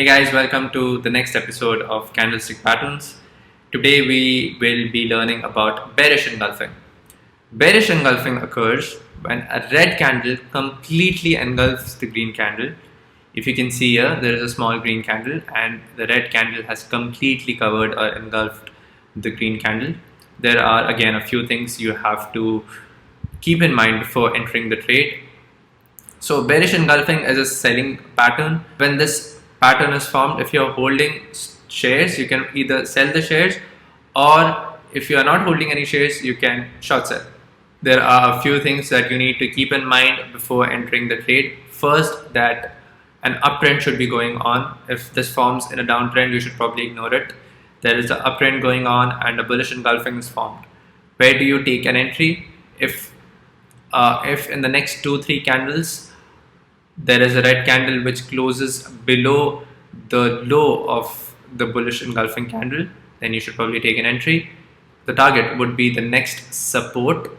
Hey guys, welcome to the next episode of Candlestick Patterns. Today we will be learning about bearish engulfing. Bearish engulfing occurs when a red candle completely engulfs the green candle. If you can see here, there is a small green candle and the red candle has completely covered or engulfed the green candle. There are again a few things you have to keep in mind before entering the trade. So bearish engulfing is a selling pattern. When this pattern is formed, if you're holding shares, you can either sell the shares, or if you are not holding any shares, you can short sell. There are a few things that you need to keep in mind before entering the trade. First, that an uptrend should be going on. If this forms in a downtrend, you should probably ignore it. There is an uptrend going on and a bullish engulfing is formed. Where do you take an entry? If in the next 2-3 candles there is a red candle which closes below the low of the bullish engulfing candle, then you should probably take an entry. The target would be the next support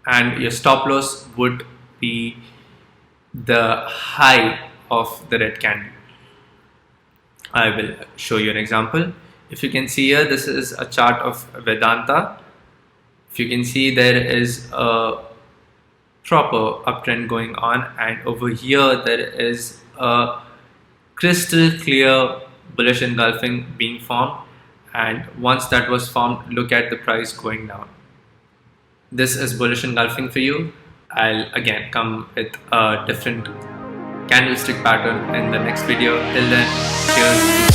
and your stop loss would be the high of the red candle. I will show you an example. If you can see here, this is a chart of Vedanta. If you can see, there is a proper uptrend going on, and over here there is a crystal clear bullish engulfing being formed, and once that was formed, look at the price going down. This is bullish engulfing for you. I'll again come with a different candlestick pattern in the next video. Till then, cheers.